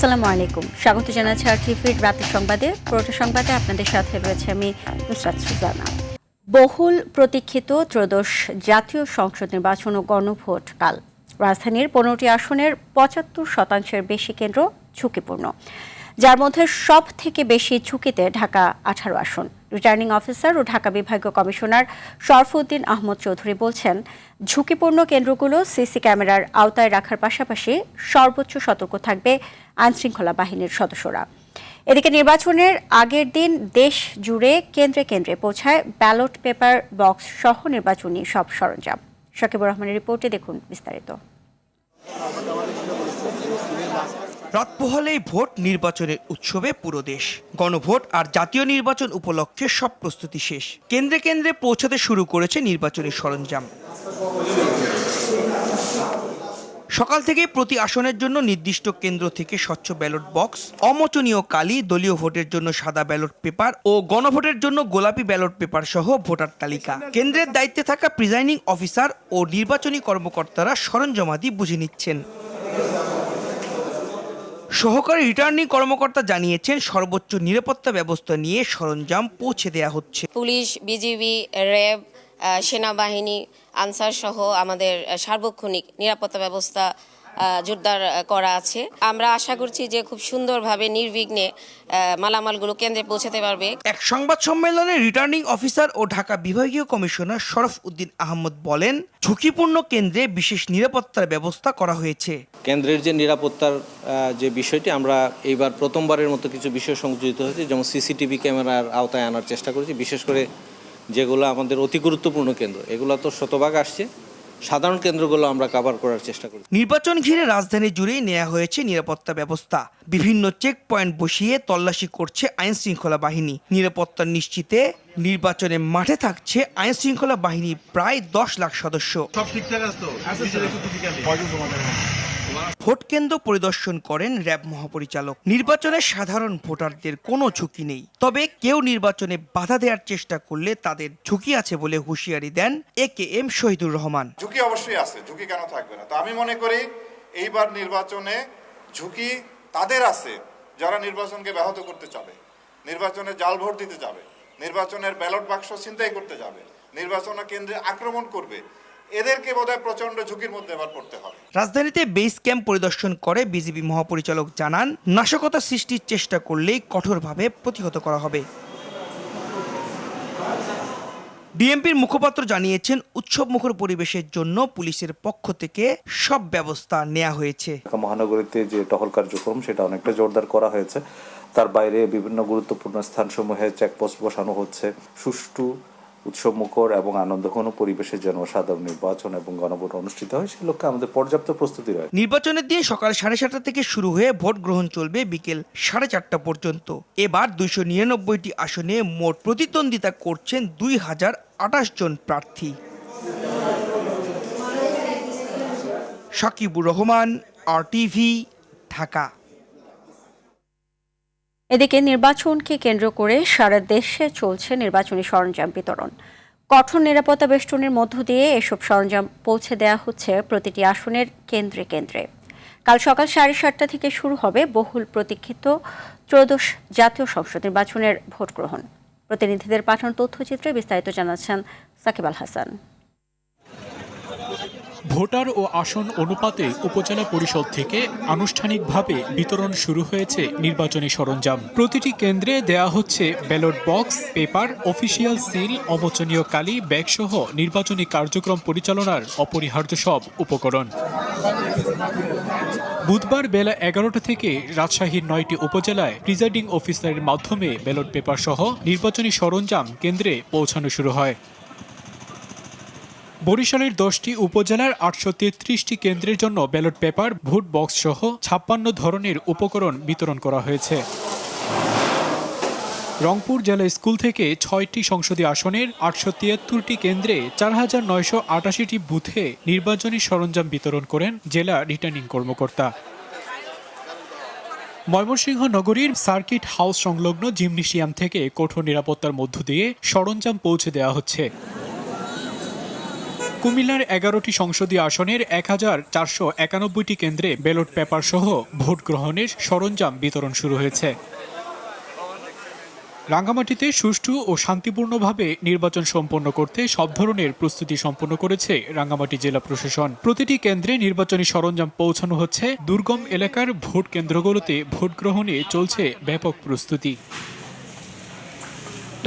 আসসালামু আলাইকুম, স্বাগত জানাচ্ছি আরটিভির রাতের সংবাদে। পুরোটা সংবাদে আপনাদের সাথে রয়েছে আমি নুসরাত সুজানা। বহুল প্রতীক্ষিত ত্রয়োদশ জাতীয় সংসদ নির্বাচন ও গণভোট কাল। রাজধানীর 15টি আসনের 75% বেশি কেন্দ্র ঝুঁকিপূর্ণ, যার মধ্যে সব থেকে বেশি ঝুঁকিতে ঢাকা 18 আসন। রিটার্নিং অফিসার ও ঢাকা বিভাগীয় কমিশনার শরফুদ্দিন আহমদ চৌধুরী বলছেন, ঝুঁকিপূর্ণ কেন্দ্রগুলো সিসি ক্যামেরার আওতায় রাখার পাশাপাশি সর্বোচ্চ সতর্ক থাকবে আইনশৃঙ্খলা বাহিনীর সদস্যরা। এদিকে নির্বাচনের আগের দিন দেশ জুড়ে কেন্দ্রে কেন্দ্রে পৌঁছায় ব্যালট পেপার, বক্স সহ নির্বাচনী সব সরঞ্জাম। শাকিবুর রহমানের রিপোর্টে দেখুন বিস্তারিত। রাত পোহালেই ভোট নির্বাচনের উৎসবে পুরো দেশ। গণভোট আর জাতীয় নির্বাচন উপলক্ষে সব প্রস্তুতি শেষ। কেন্দ্রে কেন্দ্রে পৌঁছাতে শুরু করেছে নির্বাচনী সরঞ্জাম। সকাল থেকে প্রতি আসনের জন্য নির্দিষ্ট কেন্দ্র থেকে স্বচ্ছ ব্যালট বক্স, অমোচনীয় কালি, দলীয় ভোটের জন্য সাদা ব্যালট পেপার ও গণভোটের জন্য গোলাপি ব্যালট পেপার সহ ভোটার তালিকা। কেন্দ্রের দায়িত্বে থাকা প্রিজাইডিং অফিসার ও নির্বাচনী কর্মকর্তারা সরঞ্জামাদি বুঝে নিচ্ছেন। সহকারী রিটার্নিং কর্মকর্তা জানিয়েছেন, সর্বোচ্চ নিরাপত্তা ব্যবস্থা নিয়ে সরঞ্জাম পৌঁছে দেয়া হচ্ছে। পুলিশ, বিজিবি, র্যাব, সেনাবাহিনী, আনসার সহ আমাদের সার্বক্ষণিক নিরাপত্তা ব্যবস্থা জোরদার করা আছে। আমরা আশা করছি যে খুব সুন্দরভাবে নির্বিঘ্নে মালামালগুলো কেন্দ্রে পৌঁছাতে পারবে। এক সংবাদ সম্মেলনে রিটার্নিং অফিসার ও ঢাকা বিভাগীয় কমিশনার শরফউদ্দিন আহমদ বলেন, ঝুঁকিপূর্ণ কেন্দ্রে বিশেষ নিরাপত্তার ব্যবস্থা করা হয়েছে। কেন্দ্রের যে নিরাপত্তার যে বিষয়টি, আমরা এইবার প্রথমবারের মতো কিছু বিষয় সংযোজিত হয়েছে, যেমন সিসিটিভি ক্যামেরার আওতায় আনার চেষ্টা করেছি। বিশেষ করে যেগুলো আমাদের অতি গুরুত্বপূর্ণ কেন্দ্র, এগুলো তো শতভাগ আসছে, সাধারণ কেন্দ্রগুলো আমরা কভার করার চেষ্টা করি। নির্বাচন ঘিরে রাজধানী জুড়েই নেওয়া হয়েছে নিরাপত্তা ব্যবস্থা। বিভিন্ন চেক পয়েন্ট বসিয়ে তল্লাশি করছে আইন শৃঙ্খলা বাহিনী। নিরাপত্তা নিশ্চিতে নির্বাচনে মাঠে থাকছে আইন শৃঙ্খলা বাহিনীর প্রায় 10 লাখ সদস্য। ভোট কেন্দ্র পরিদর্শন করেন র্যাব মহাপরিচালক। নির্বাচনে সাধারণ ভোটারদের কোনো ঝুঁকি নেই, তবে কেউ নির্বাচনে বাধা দেওয়ার চেষ্টা করলে তাদের ঝুঁকি আছে বলে হুঁশিয়ারি দেন AKM শহীদুর রহমান। ঝুঁকি অবশ্যই আছে, ঝুঁকি কেন থাকবে না? তো আমি মনে করি এইবার নির্বাচনে ঝুঁকি তাদের আছে যারা নির্বাচনকে ব্যাহত করতে চাবে, নির্বাচনে জাল ভোট দিতে যাবে, নির্বাচনের ব্যালট বাক্স ছিনতাই করতে যাবে, নির্বাচন কেন্দ্রে আক্রমণ করবে। এদেরকে বোধহয় প্রচন্ড ঝুঁকির মধ্যে এবার পড়তে হবে। রাজধানীতে বেস ক্যাম্প পরিদর্শন করে বিজিবি মহাপরিচালক জানান, নাশকতা সৃষ্টির চেষ্টা করলেই কঠোরভাবে প্রতিহত করা হবে। ডিএমপির মুখপাত্র জানিয়েছেন, উৎসবমুখর পরিবেশের জন্য পুলিশের পক্ষ থেকে সব ব্যবস্থা নেওয়া হয়েছে। মহানগরীতে যে টহল কার্যক্রম, সেটা অনেকটা জোরদার করা হয়েছে। তার বাইরে বিভিন্ন গুরুত্বপূর্ণ স্থানসমূহে চেকপোস্ট বসানো হচ্ছে। সুষ্ঠু, উৎসবমুখর এবং আনন্দঘন পরিবেশের জন্য সাধারণ নির্বাচন এবং গণভোট অনুষ্ঠিত হয়, সে লক্ষ্যে আমাদের পর্যাপ্ত প্রস্তুতি রয়েছে। নির্বাচনের দিন সকাল 7:30 থেকে শুরু হয়ে ভোট গ্রহণ চলবে বিকেল 4:30 পর্যন্ত। এবার 299টি আসনে মোট প্রতিদ্বন্দ্বিতা করছেন 2028 জন প্রার্থী। শাকিবুর রহমান, RTV, ঢাকা। এদিকে নির্বাচনকে কেন্দ্র করে সারা দেশে চলছে নির্বাচনী সরঞ্জাম বিতরণ। কঠোর নিরাপত্তা বেষ্টনীর মধ্য দিয়ে এসব সরঞ্জাম পৌঁছে দেওয়া হচ্ছে প্রতিটি আসনের কেন্দ্রে কেন্দ্রে। কাল সকাল 7:30 থেকে শুরু হবে বহুল প্রতীক্ষিত ত্রয়োদশ জাতীয় সংসদ নির্বাচনের ভোট গ্রহণ। প্রতিনিধিদের পাঠানো তথ্যচিত্রে বিস্তারিত জানাচ্ছেন সাকিব আল হাসান। ভোটার ও আসন অনুপাতে উপজেলা পরিষদ থেকে আনুষ্ঠানিকভাবে বিতরণ শুরু হয়েছে নির্বাচনী সরঞ্জাম। প্রতিটি কেন্দ্রে দেয়া হচ্ছে ballot box, paper, official seal, অমোচনীয় কালি, ব্যাগসহ নির্বাচনী কার্যক্রম পরিচালনার অপরিহার্য সব উপকরণ। বুধবার বেলা 11টা থেকে রাজশাহীর 9টি উপজেলায় প্রিজাইডিং অফিসারের মাধ্যমে ব্যালট পেপার সহ নির্বাচনী সরঞ্জাম কেন্দ্রে পৌঁছানো শুরু হয়। বরিশালের 10টি উপজেলার 833টি কেন্দ্রের জন্য ব্যালট পেপার, ভোট বক্স সহ 56 ধরনের উপকরণ বিতরণ করা হয়েছে। রংপুর জেলা স্কুল থেকে 6টি সংসদীয় আসনের 873টি কেন্দ্রে 4988টি বুথে নির্বাচনী সরঞ্জাম বিতরণ করেন জেলা রিটার্নিং কর্মকর্তা। ময়মনসিংহ নগরীর সার্কিট হাউস সংলগ্ন জিমনেশিয়াম থেকে কঠোর নিরাপত্তার মধ্য দিয়ে সরঞ্জাম পৌঁছে দেওয়া হচ্ছে। কুমিল্লার 11টি সংসদীয় আসনের 1491টি কেন্দ্রে ব্যালট পেপার সহ ভোট গ্রহণের সরঞ্জাম বিতরণ শুরু হয়েছে। রাঙ্গামাটিতে সুষ্ঠু ও শান্তিপূর্ণভাবে নির্বাচন সম্পন্ন করতে সব ধরনের প্রস্তুতি সম্পন্ন করেছে রাঙ্গামাটি জেলা প্রশাসন। প্রতিটি কেন্দ্রে নির্বাচনী সরঞ্জাম পৌঁছানো হচ্ছে। দুর্গম এলাকার ভোট কেন্দ্রগুলোতে ভোট গ্রহণে চলছে ব্যাপক প্রস্তুতি।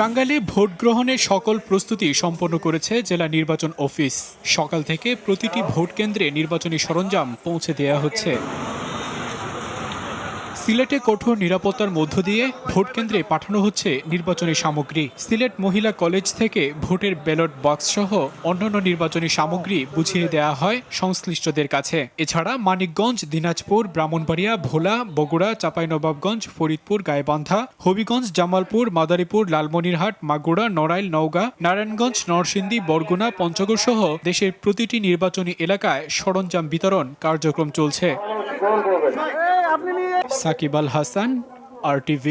টাঙ্গাইলে ভোট গ্রহণের সকল প্রস্তুতি সম্পন্ন করেছে জেলা নির্বাচন অফিস। সকাল থেকে প্রতিটি ভোট কেন্দ্রে নির্বাচনী সরঞ্জাম পৌঁছে দেওয়া হচ্ছে। সিলেটে কঠোর নিরাপত্তার মধ্য দিয়ে ভোট কেন্দ্রে পাঠানো হচ্ছে নির্বাচনী সামগ্রী। সিলেট মহিলা কলেজ থেকে ভোটের ব্যালট বক্স সহ অন্যান্য নির্বাচনী সামগ্রী বুঝিয়ে দেওয়া হয় সংশ্লিষ্টদের কাছে। এছাড়া মানিকগঞ্জ, দিনাজপুর, ব্রাহ্মণবাড়িয়া, ভোলা, বগুড়া, চাঁপাইনবাবগঞ্জ, ফরিদপুর, গাইবান্ধা, হবিগঞ্জ, জামালপুর, মাদারীপুর, লালমনিরহাট, মাগুরা, নড়াইল, নওগাঁ, নারায়ণগঞ্জ, নরসিংদী, বরগুনা, পঞ্চগড় সহ দেশের প্রতিটি নির্বাচনী এলাকায় সরঞ্জাম বিতরণ কার্যক্রম চলছে। সাকিব আল হাসান, RTV।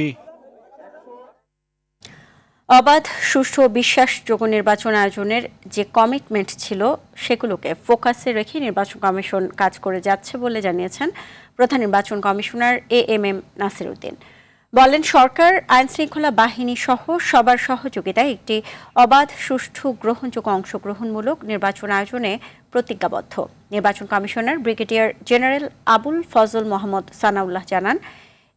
অবাধ, সুষ্ঠু ও বিশ্বাসযোগ্য নির্বাচন আয়োজনের যে কমিটমেন্ট ছিল সেগুলোকে ফোকাসে রেখে নির্বাচন কমিশন কাজ করে যাচ্ছে বলে জানিয়েছেন প্রধান নির্বাচন কমিশনার AMM নাসির উদ্দিন। বলেন, সরকার আইনশৃঙ্খলা বাহিনী সহ সবার সহযোগিতায় একটি অবাধ, সুষ্ঠু, গ্রহণযোগ্য, অংশগ্রহণমূলক নির্বাচন আয়োজনে প্রতিজ্ঞাবদ্ধ। নির্বাচন commissioner brigadier general Abul Fazal Mohammad Sanaullah জানান,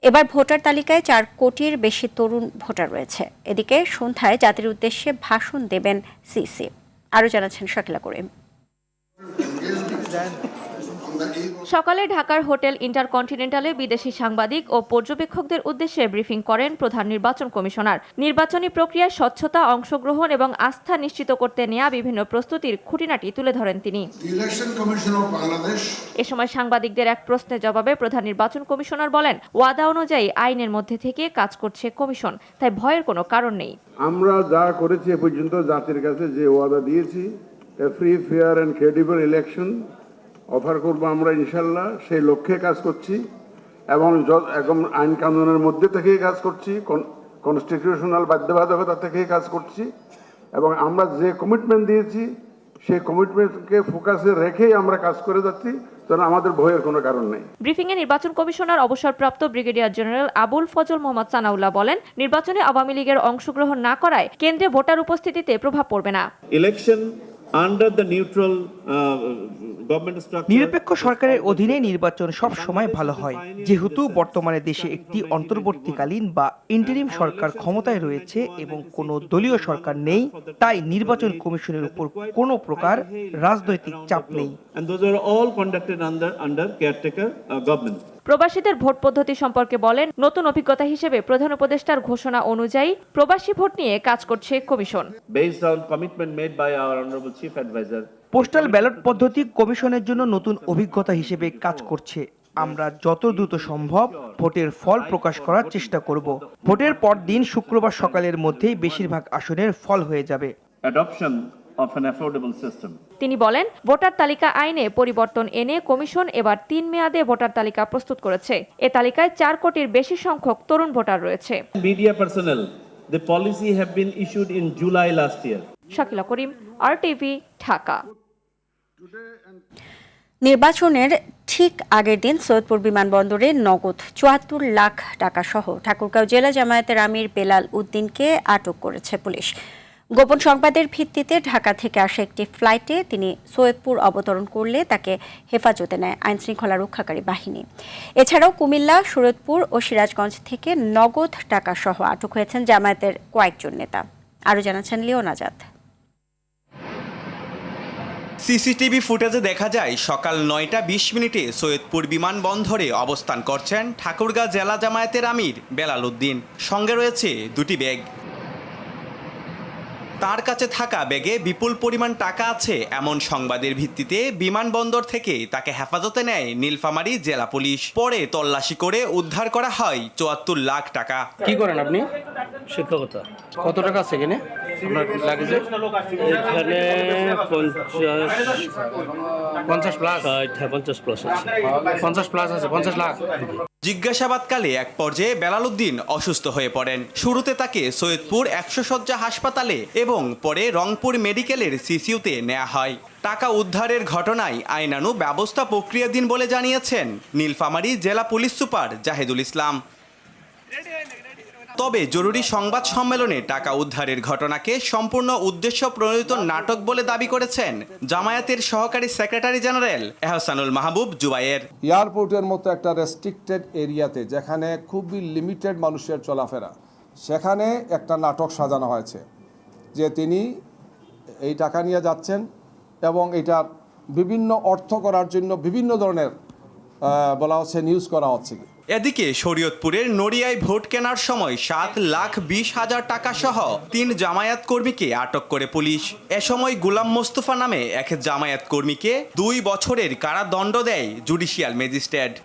এবার ভোটার তালিকায় 4 কোটির বেশি তরুণ ভোটার রয়েছে। এদিকে সন্ধ্যায় জাতির উদ্দেশ্যে ভাষণ দেবেন সিসি। আরও জানাচ্ছেন শাকিলা করিম। সকালে ঢাকার হোটেল ইন্টারকন্টিনেন্টালে বিদেশি সাংবাদিক ও পর্যবেক্ষকদের উদ্দেশ্যে ব্রিফিং করেন প্রধান নির্বাচন কমিশনার। নির্বাচনী প্রক্রিয়ায় স্বচ্ছতা, অংশগ্রহণ এবং আস্থা নিশ্চিত করতে নেওয়া বিভিন্ন প্রস্তুতির খুঁটিনাটি তুলে ধরেন তিনি। এ সময় সাংবাদিকদের এক প্রশ্নের জবাবে প্রধান নির্বাচন কমিশনার বলেন, ওয়াদা অনুযায়ী আইনের মধ্যে থেকে কাজ করছে কমিশন, তাই ভয়ের কোনো কারণ নেই। আমরা যা করেছি এ পর্যন্ত জাতির কাছে যে ওয়াদা দিয়েছি, free, fair and credible election offer করবো আমরা ইনশাল্লাহ, সেই লক্ষ্যে কাজ করছি এবং আইন কানুনের মধ্যে থেকেই কাজ করছি, কনস্টিটিউশনাল বাধ্যবাধকতা থেকেই কাজ করছি এবং আমরা যে কমিটমেন্ট দিয়েছি সেই কমিটমেন্টকে ফোকাসে রেখেই আমরা কাজ করে যাচ্ছি, কারণ আমাদের ভয়ের কোনো কারণ নেই। ব্রিফিংয়ে নির্বাচন কমিশনার অবসরপ্রাপ্ত ব্রিগেডিয়ার জেনারেল আবুল ফজল মোহাম্মদ সানাউল্লাহ বলেন, নির্বাচনে আওয়ামী লীগের অংশগ্রহণ না করায় কেন্দ্রে ভোটার উপস্থিতিতে প্রভাব পড়বে না। ইলেকশন আন্ডার দ্য নিউট্রাল নিরপেক্ষ সরকারের অধীনে নির্বাচন সব সময় ভালো হয়। যেহেতু বর্তমানে দেশে একটি অন্তর্বর্তীকালীন বা ইন্টারিম সরকার ক্ষমতায় রয়েছে এবং কোনো দলীয় সরকার নেই, তাই নির্বাচন কমিশনের উপর কোনো প্রকার রাজনৈতিক চাপ নেই। প্রবাসীদের ভোট পদ্ধতি সম্পর্কে বলেন, নতুন অভিজ্ঞতা হিসেবে প্রধান উপদেষ্টার ঘোষণা অনুযায়ী প্রবাসী ভোট নিয়ে কাজ করছে কমিশন। পোস্টাল ব্যালট পদ্ধতি কমিশনের জন্য নতুন অভিজ্ঞতা হিসেবে কাজ করছে। আমরা যত দ্রুত সম্ভব ভোটের ফল প্রকাশ করার চেষ্টা করব। ভোটের পর দিন শুক্রবার সকালের মধ্যেই বেশিরভাগ আসনের ফল হয়ে যাবে। তিনি বলেন, ভোটার তালিকা আইনে পরিবর্তন এনে কমিশন এবার 3 মেয়াদে ভোটার তালিকা প্রস্তুত করেছে। এ তালিকায় 4 কোটির বেশি সংখ্যক তরুণ ভোটার রয়েছে। Media personnel, the policy have been issued in July last year. Shakila Karim, RTV, Dhaka. নির্বাচনের ঠিক আগের দিন সৈয়দপুর বিমানবন্দরে নগদ ৭৪ লাখ টাকা সহ ঠাকুরগাঁও জেলা জামায়াতের আমির বেলাল উদ্দিনকে আটক করেছে পুলিশ। গোপন সংবাদের ভিত্তিতে ঢাকা থেকে আসা একটি ফ্লাইটে তিনি সৈয়দপুর অবতরণ করলে তাকে হেফাজতে নেয় আইনশৃঙ্খলা রক্ষাকারী বাহিনী। এছাড়াও কুমিল্লা, শরীয়তপুর ও সিরাজগঞ্জ থেকে নগদ টাকা সহ আটক হয়েছেন জামায়াতের কয়েকজন নেতা। আরও জানাচ্ছেন লিওন আজাদ। সিসিটিভি ফুটেজে দেখা যায় সকাল 9:20 সৈয়দপুর বিমানবন্দরে অবস্থান করছেন ঠাকুরগাঁও জেলা জামায়াতের আমির বেলাল উদ্দিন। সঙ্গে রয়েছে 2টি ব্যাগ। তার কাছে থাকা ব্যাগে বিপুল পরিমাণ টাকা আছে এমন সংবাদের ভিত্তিতে বিমানবন্দর থেকে তাকে হেফাজতে নেয় নীলফামারী জেলা পুলিশ। পরে তল্লাশি করে উদ্ধার করা হয় ৭৪ লাখ টাকা। কি করেন আপনি? শিক্ষকতা। কত টাকা আছে এখানে আপনার লাগেজে? এখানে 50 প্লাস। 50 প্লাস আছে। 50 প্লাস আছে, 50 লাখ। জিজ্ঞাসাবাদকালে এক পর্যায়ে বেলালউদ্দিন অসুস্থ হয়ে পড়েন। শুরুতে তাকে সৈয়দপুর 100 শয্যা হাসপাতালে এবং পরে রংপুর মেডিকেলের সিসিউতে নেওয়া হয়। টাকা উদ্ধারের ঘটনায় আইনানু ব্যবস্থা প্রক্রিয়াধীন বলে জানিয়েছেন নীলফামারী জেলা পুলিশ সুপার জাহিদুল ইসলাম। তবে জরুরি সংবাদ সম্মেলনে টাকা উদ্ধারের ঘটনাকে সম্পূর্ণ উদ্দেশ্য প্রণোদিত নাটক বলে দাবি করেছেন জামায়াতের সহকারী সেক্রেটারি জেনারেল এহসানুল মাহবুব জুবায়ের। এয়ারপোর্টের মতো একটা রেস্ট্রিক্টেড এরিয়াতে যেখানে খুবই লিমিটেড মানুষের চলাফেরা, সেখানে একটা নাটক সাজানো হয়েছে যে তিনি এই টাকা নিয়ে যাচ্ছেন এবং এটার বিভিন্ন অর্থ করার জন্য বিভিন্ন ধরনের বলা হচ্ছে নিউজ করা হচ্ছে। এদিকে শরীয়তপুরের নড়িয়ায় ভোট কেনার সময় 7,20,000 টাকা সহ 3 জামায়াত কর্মীকে আটক করে পুলিশ। এ সময় গোলাম মোস্তফা নামে এক জামায়াত কর্মীকে 2 বছরের কারাদণ্ড দেয় জুডিশিয়াল ম্যাজিস্ট্রেট।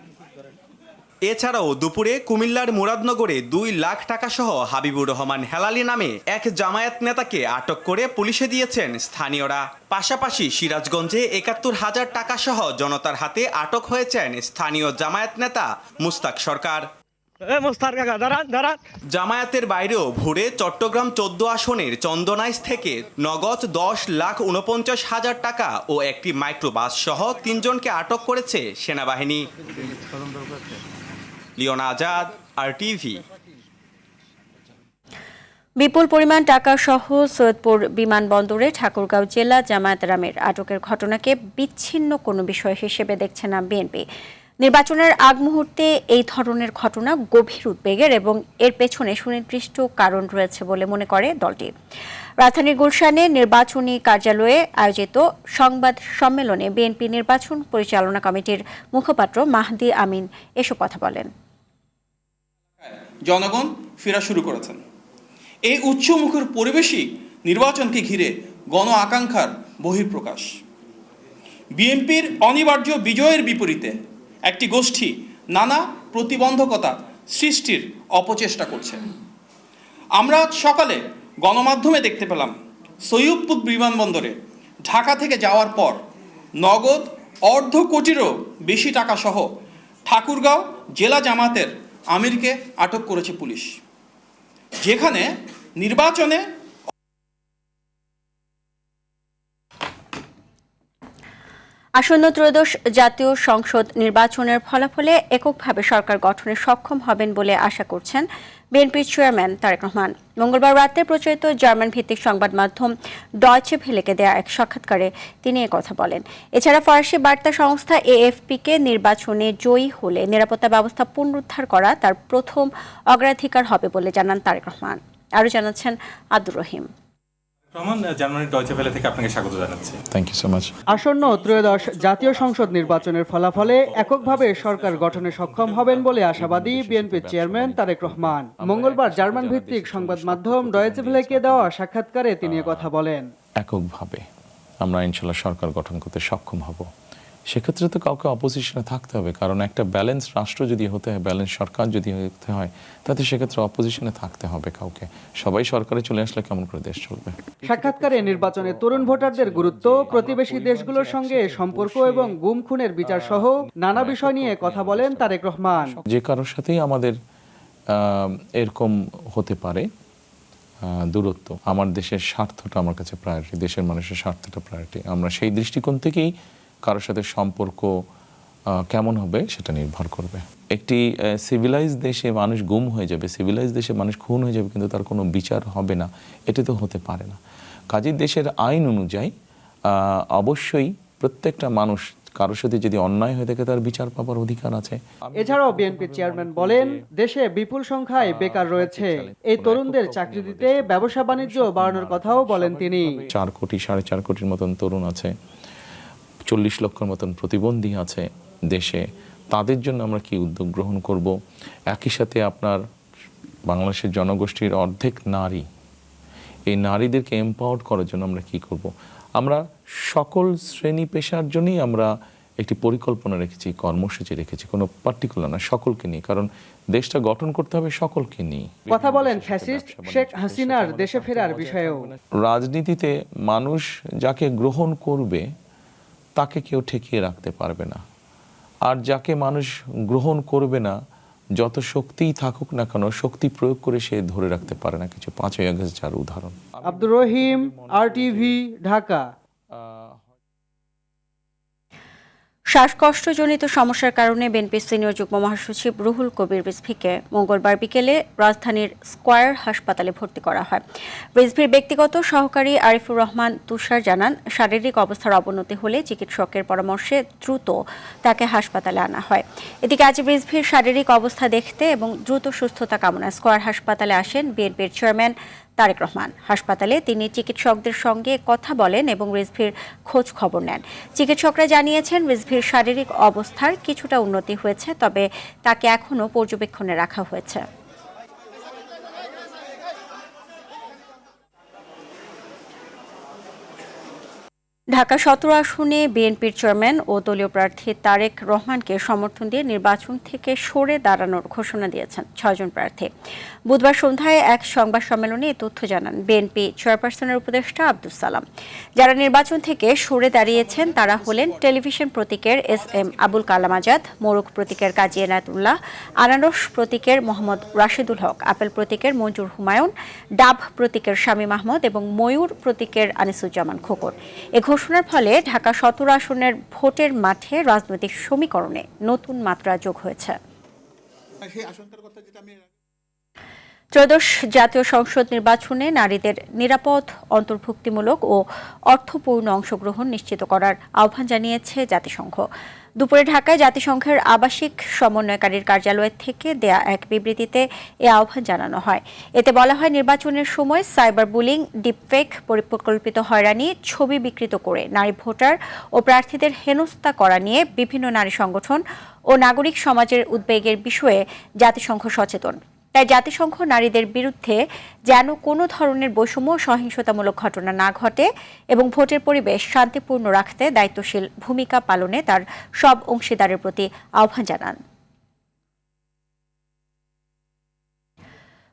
এছাড়াও দুপুরে কুমিল্লার মুরাদনগরে 2 লাখ টাকা সহ হাবিবুর রহমান হেলালি নামে এক জামায়াত নেতাকে আটক করে পুলিশে দিয়েছেন স্থানীয়রা। পাশাপাশি সিরাজগঞ্জে 71,000 টাকা সহ জনতার হাতে আটক হয়েছেন স্থানীয় জামায়াত নেতা মুস্তাক সরকার। জামায়াতের বাইরেও ভোরে চট্টগ্রাম 14 আসনের চন্দনাইশ থেকে নগদ 10,49,000 টাকা ও একটি মাইক্রোবাস সহ 3 জনকে আটক করেছে সেনাবাহিনী। Leone Azad, RTV। বিপুল পরিমাণ টাকা সহ সৈয়দপুর বিমানবন্দরে ঠাকুরগাঁও জেলা জামায়াতের আমির আটকের ঘটনাকে বিচ্ছিন্ন কোনো বিষয় হিসেবে দেখছে না বিএনপি। নির্বাচনের আগ মুহূর্তে এই ধরনের ঘটনা গভীর উদ্বেগের এবং এর পেছনে সুনির্দিষ্ট কারণ রয়েছে বলে মনে করে দলটি। রাজধানীর গুলশানে নির্বাচনী কার্যালয়ে আয়োজিত সংবাদ সম্মেলনে বিএনপি নির্বাচন পরিচালনা কমিটির মুখপাত্র মাহদি আমিন এসব কথা বলেন। জনগণ ফেরা শুরু করেছেন। এই উচ্চমুখর পরিবেশই নির্বাচনকে ঘিরে গণ আকাঙ্ক্ষার বহিঃপ্রকাশ। বিএনপির অনিবার্য বিজয়ের বিপরীতে একটি গোষ্ঠী নানা প্রতিবন্ধকতা সৃষ্টির অপচেষ্টা করছে। আমরা আজ সকালে গণমাধ্যমে দেখতে পেলাম সৈয়দপুর বিমানবন্দরে ঢাকা থেকে যাওয়ার পর নগদ 1/2 কোটিরও বেশি টাকা সহ ঠাকুরগাঁও জেলা জামাতের আমিরকে আটক করেছে পুলিশ, যেখানে নির্বাচনে আসন্ন ত্রয়োদশ জাতীয় সংসদ নির্বাচনের ফলাফলে এককভাবে সরকার গঠনে সক্ষম হবেন বলে আশা করছেন বিএনপির চেয়ারম্যান তারেক রহমান। মঙ্গলবার রাতে প্রচারিত জার্মান ভিত্তিক সংবাদ মাধ্যম ডয়চে ভেলেকে দেয়া এক সাক্ষাৎকারে তিনি কথা বলেন। এছাড়া ফরাসি বার্তা সংস্থা AFP-কে নির্বাচনে জয়ী হলে নিরাপত্তা ব্যবস্থা পুনরুদ্ধার করা তার প্রথম অগ্রাধিকার হবে বলে জানান তারেক রহমান। আরও জানাচ্ছেন আব্দুর রহিম। জার্মানির ডয়চে ভেলে থেকে আপনাকে স্বাগত জানাচ্ছি। Thank you so much. আসন্ন ত্রয়োদশ জাতীয় সংসদ নির্বাচনের ফলাফলে এককভাবে সরকার গঠনে সক্ষম হবেন বলে আশাবাদী বিএনপির চেয়ারম্যান তারেক রহমান। মঙ্গলবার জার্মান ভিত্তিক সংবাদ মাধ্যম ডয়েচে ভেলেকে দেওয়া সাক্ষাৎকারে তিনি কথা বলেন। এককভাবে আমরা ইনশাআল্লাহ সরকার গঠন করতে সক্ষম হব। সেক্ষেত্রে তো কাউকে অপোজিশনে থাকতে হবে, কারণ একটা ব্যালেন্স রাষ্ট্র যদি হতে হয়, ব্যালেন্স সরকার যদি হতে হয়, তাতে সেক্ষেত্রে অপোজিশনে থাকতে হবে কাউকে। সবাই সরকারে চলে আসলে কেমন করে দেশ চলবে? সাক্ষাৎকারে নির্বাচনে তরুণ ভোটারদের গুরুত্ব, প্রতিবেশী দেশগুলোর সঙ্গে সম্পর্ক এবং গুম খুনের বিচার সহ নানা বিষয় নিয়ে কথা বলেন তারেক রহমান। যে কারোর সাথেই আমাদের এরকম হতে পারে দূরত্ব, আমার দেশের স্বার্থটা আমার কাছে প্রায়োরিটি, দেশের মানুষের স্বার্থটা প্রায়োরিটি। আমরা সেই দৃষ্টিকোণ থেকেই কারোর সাথে সম্পর্ক কেমন হবে সেটা নির্ভর করবে। একটি সিভিলাইজ দেশে মানুষ গুম হয়ে যাবে, সিভিলাইজ দেশে মানুষ খুন হয়ে যাবে, কিন্তু তার কোনো বিচার হবে না, এটা তো হতে পারে না। কাজেই দেশের আইন অনুযায়ী অবশ্যই প্রত্যেকটা মানুষ কারোর সাথে যদি অন্যায় হয়ে থাকে তার বিচার পাবার অধিকার আছে। এছাড়াও বিএনপির চেয়ারম্যান বলেন, দেশে বিপুল সংখ্যায় বেকার রয়েছে, এই তরুণদের চাকরি দিতে ব্যবসা বাণিজ্য বাড়ানোর কথাও বলেন তিনি। 4 কোটি 4.5 কোটির মতন তরুণ আছে, 40 লক্ষের মতন প্রতিবন্ধী আছে দেশে। তাদের জন্য আমরা কি উদ্যোগ গ্রহণ করব? একই সাথে আপনার বাংলাদেশের জনগোষ্ঠীর অর্ধেক নারী, এই নারীদেরকে এম্পাওয়ার্ড করার জন্য আমরা কি করব? আমরা সকল শ্রেণী পেশার জন্যই আমরা একটি পরিকল্পনা রেখেছি, কর্মসূচি রেখেছি, কোনো পার্টিকুলার না, সকলকে নিয়ে, কারণ দেশটা গঠন করতে হবে সকলকে নিয়ে। কথা বলেন ফ্যাসিস্ট শেখ হাসিনার দেশে ফেরার বিষয়েও। রাজনীতিতে মানুষ যাকে গ্রহণ করবে তাকে কেউ ঠেকিয়ে রাখতে পারবে না, আর যাকে মানুষ গ্রহণ করবে না যত শক্তিই থাকুক না কেন, শক্তি প্রয়োগ করে সে ধরে রাখতে পারে না কিছু। 5ই আগস্ট যার উদাহরণ। আব্দুর রহিম, RTV, ঢাকা। শ্বাসকষ্টজনিত সমস্যার কারণে বিএনপির সিনিয়র যুগ্ম মহাসচিব রুহুল কবির রিজভীকে মঙ্গলবার বিকেলে রাজধানীর স্কয়ার হাসপাতালে ভর্তি করা হয়। রিজভীর ব্যক্তিগত সহকারী আরিফুর রহমান তুষার জানান, শারীরিক অবস্থার অবনতি হলে চিকিৎসকের পরামর্শে দ্রুত তাকে হাসপাতালে আনা হয়। এদিকে আজ রিজভীর শারীরিক অবস্থা দেখতে এবং দ্রুত সুস্থতা কামনায় স্কয়ার হাসপাতালে আসেন বিএনপির চেয়ারম্যান তারেক রহমান। হাসপাতালে তিনি চিকিৎসকদের সঙ্গে কথা বলেন এবং রিজভীর খোঁজ খবর নেন। চিকিৎসকরা জানিয়েছেন, রিজভীর শারীরিক অবস্থার কিছুটা উন্নতি হয়েছে, তবে তাকে এখনও পর্যবেক্ষণে রাখা হয়েছে। ঢাকা 17 আসনে বিএনপির চেয়ারম্যান ও দলীয় প্রার্থী তারেক রহমানকে সমর্থন দিয়ে নির্বাচন থেকে সরে দাঁড়ানোর ঘোষণা দিয়েছেন 6 জন প্রার্থী। বুধবার সন্ধ্যায় এক সংবাদ সম্মেলনে এই তথ্য জানান বিএনপি চেয়ারপারসনের উপদেষ্টা আব্দুস সালাম। যারা নির্বাচন থেকে সরে দাঁড়িয়েছেন তারা হলেন টেলিভিশন প্রতীকের SM আবুল কালাম আজাদ, মোরগ প্রতীকের কাজী এনায়েতুল্লাহ, আনারস প্রতীকের মোহাম্মদ রাশেদুল হক, আপেল প্রতীকের মঞ্জুর হুমায়ুন, ডাব প্রতীকের শামীম আহমদ এবং ময়ূর প্রতীকের আনিসুজ্জামান খোকন। এ ঘোষণার ফলে ঢাকা 17 আসনের ভোটের মাঠে রাজনৈতিক সমীকরণে নতুন মাত্রা যোগ হয়েছে। ত্রয়োদশ জাতীয় সংসদ নির্বাচনে নারীদের নিরাপদ, অন্তর্ভুক্তিমূলক ও অর্থপূর্ণ অংশগ্রহণ নিশ্চিত করার আহ্বান জানিয়েছে জাতিসংঘ। দুপুরে ঢাকায় জাতিসংঘের আবাসিক সমন্বয়কারীর কার্যালয় থেকে দেয়া এক বিবৃতিতে এ আহ্বান জানানো হয়। এতে বলা হয়, নির্বাচনের সময় সাইবার বুলিং, ডিপফেক, পরিকল্পিত হয়রানি, ছবি বিকৃত করে নারী ভোটার ও প্রার্থীদের হেনস্থা করা নিয়ে বিভিন্ন নারী সংগঠন ও নাগরিক সমাজের উদ্বেগের বিষয়ে জাতিসংঘ সচেতন। তাই জাতিসংঘ নারীদের বিরুদ্ধে যেন কোনো ধরনের বৈষম্য, সহিংসতামূলক ঘটনা না ঘটে এবং ভোটের পরিবেশ শান্তিপূর্ণ রাখতে দায়িত্বশীল ভূমিকা পালনে তার সব অংশীদারের প্রতি আহ্বান জানান।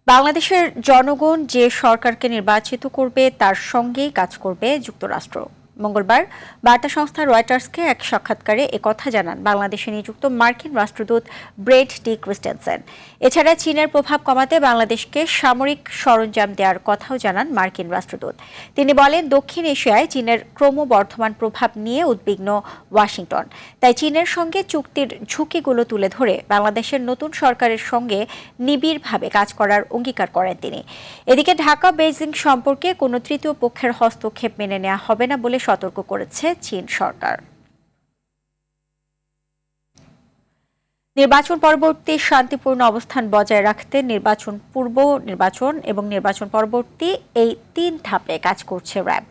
বাংলাদেশের জনগণ যে সরকারকে নির্বাচিত করবে তার সঙ্গেই কাজ করবে যুক্তরাষ্ট্র। মঙ্গলবার বার্তা সংস্থা রয়টার্সকে এক সাক্ষাৎকারে একথা জানান বাংলাদেশে নিযুক্ত মার্কিন রাষ্ট্রদূত ব্রেড ডি ক্রিস্টেনসেন। এছাড়া চীনের প্রভাব কমাতে বাংলাদেশকে সামরিক সরঞ্জাম দেওয়ার কথাও জানান মার্কিন রাষ্ট্রদূত। তিনি বলেন, দক্ষিণ এশিয়ায় চীনের ক্রমবর্ধমান প্রভাব নিয়ে উদ্বিগ্ন ওয়াশিংটন। তাই চীনের সঙ্গে চুক্তির ঝুঁকিগুলো তুলে ধরে বাংলাদেশের নতুন সরকারের সঙ্গে নিবিড়ভাবে কাজ করার অঙ্গীকার করেন তিনি। এদিকে ঢাকা বেইজিং সম্পর্কে কোনো তৃতীয় পক্ষের হস্তক্ষেপ মেনে নেওয়া হবে না বলে সতর্ক করেছে চীন সরকার। নির্বাচন পরবর্তী শান্তিপূর্ণ অবস্থান বজায় রাখতে নির্বাচন পূর্ব, নির্বাচন এবং নির্বাচন পরবর্তী এই 3 ধাপে কাজ করছে র্যাব।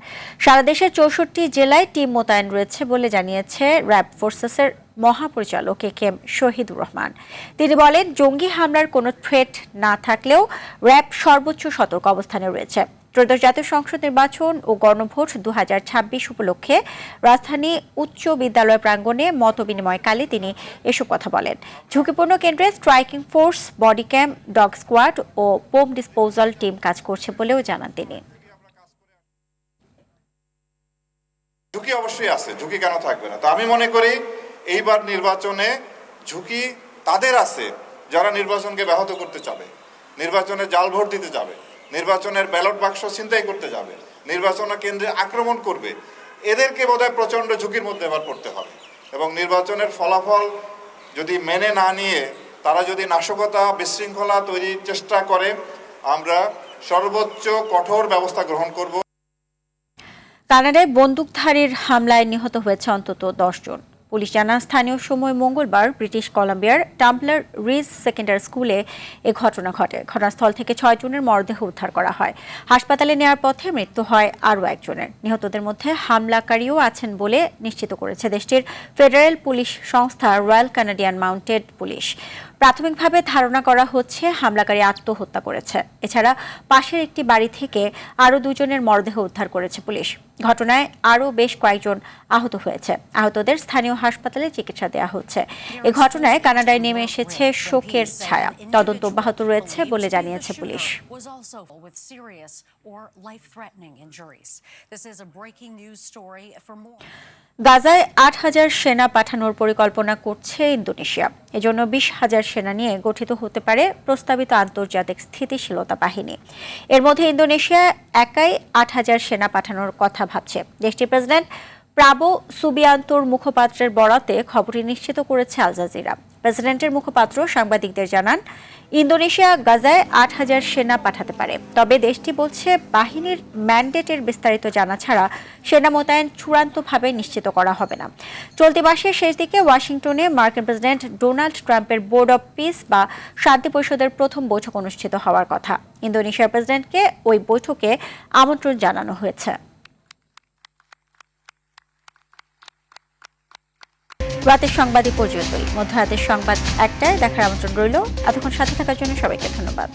সারা দেশের 64 জেলায় টিম মোতায়েন রয়েছে বলে জানিয়েছে র্যাব ফোর্সেসের মহাপরিচালক KM শহীদুর রহমান। তিনি বলেন, জঙ্গি হামলার কোনো থ্রেট না থাকলেও র্যাব সর্বোচ্চ সতর্ক অবস্থানে রয়েছে। ত্রয়োদশ জাতীয় সংসদ নির্বাচন ও গণভোট 2026 উপলক্ষে রাজধানী উচ্চ বিদ্যালয় প্রাঙ্গণে মতবিনিময়কালে তিনি এসব কথা বলেন। ঝুঁকিপূর্ণ কেন্দ্রে striking force, body camp, dog squad ও বোম ডিসপোজাল টিম কাজ করছে বলেও জানান তিনি। ঝুঁকি অবশ্যই আছে, ঝুঁকি কেন থাকবে না? তো আমি মনে করি এইবার নির্বাচনে ঝুঁকি তাদের আছে যারা নির্বাচনকে ব্যাহত করতে চাবে, নির্বাচনে জাল ভোট দিতে যাবে, নির্বাচনের ব্যালট বাক্স ছিনতাই করতে যাবে, নির্বাচন কেন্দ্রে আক্রমণ করবে। এদেরকে বোধহয় প্রচণ্ড ঝুঁকির মধ্যে এবার পড়তে হবে এবং নির্বাচনের ফলাফল যদি মেনে না নিয়ে তারা যদি নাশকতা, বিশৃঙ্খলা তৈরির চেষ্টা করে, আমরা সর্বোচ্চ কঠোর ব্যবস্থা গ্রহণ করব। কানাডায় বন্দুকধারীর হামলায় নিহত হয়েছে অন্তত 10 জন। পুলিশ জানান, স্থানীয় সময় মঙ্গলবার ব্রিটিশ কলাম্বিয়ার টাম্পলার রিজ সেকেন্ডারি স্কুলে এ ঘটনা ঘটে। ঘটনাস্থল থেকে 6 জনের মরদেহ উদ্ধার করা হয়। হাসপাতালে নেওয়ার পথে মৃত্যু হয় আরও 1 জনের। নিহতদের মধ্যে হামলাকারীও আছেন বলে নিশ্চিত করেছে দেশটির ফেডারেল পুলিশ সংস্থা রয়্যাল কানাডিয়ান মাউন্টেড পুলিশ। প্রাথমিকভাবে ধারণা করা হচ্ছে হামলাকারী আত্মহত্যা করেছে। এছাড়া পাশের একটি বাড়ি থেকে আরও 2 জনের মরদেহ উদ্ধার করেছে পুলিশ। ঘটনায় আরও বেশ কয়েকজন আহত হয়েছে। আহতদের স্থানীয় হাসপাতালে চিকিৎসা দেওয়া হচ্ছে। এ ঘটনায় কানাডায় নেমে এসেছে শোকের ছায়া। তদন্ত অব্যাহত রয়েছে বলে জানিয়েছে পুলিশ। গাজায় 8,000 সেনা পাঠানোর পরিকল্পনা করছে ইন্দোনেশিয়া। এজন্য 20,000 সেনা নিয়ে গঠিত হতে পারে প্রস্তাবিত আন্তর্জাতিক স্থিতিশীলতা বাহিনী। এর মধ্যে ইন্দোনেশিয়া একাই 8,000 সেনা পাঠানোর কথা ভাবছে। দেশটির প্রেসিডেন্ট প্রাবো সুবিয়ান্তোর মুখপাত্রের বরাতে খবরটি নিশ্চিত করেছে আল জাজিরা। প্রেসিডেন্টের মুখপাত্র সাংবাদিকদের জানান, ইন্দোনেশিয়া গাজায় 8,000 সেনা পাঠাতে পারে। তবে দেশটি বলছে বাহিনীর ম্যান্ডেটের বিস্তারিত জানা ছাড়া সেনা মোতায়েন চূড়ান্তভাবে নিশ্চিত করা হবে না। চলতি মাসের শেষ দিকে ওয়াশিংটনে মার্কিন প্রেসিডেন্ট ডোনাল্ড ট্রাম্পের বোর্ড অব পিস বা শান্তি পরিষদের প্রথম বৈঠক অনুষ্ঠিত হওয়ার কথা। ইন্দোনেশিয়ার প্রেসিডেন্টকে ওই বৈঠকে আমন্ত্রণ জানানো হয়েছে। রাতের সংবাদ পর্যন্তই। মধ্যরাতের সংবাদ 1টায় দেখার আমন্ত্রণ রইল। এতক্ষণ সাথে থাকার জন্য সবাইকে ধন্যবাদ।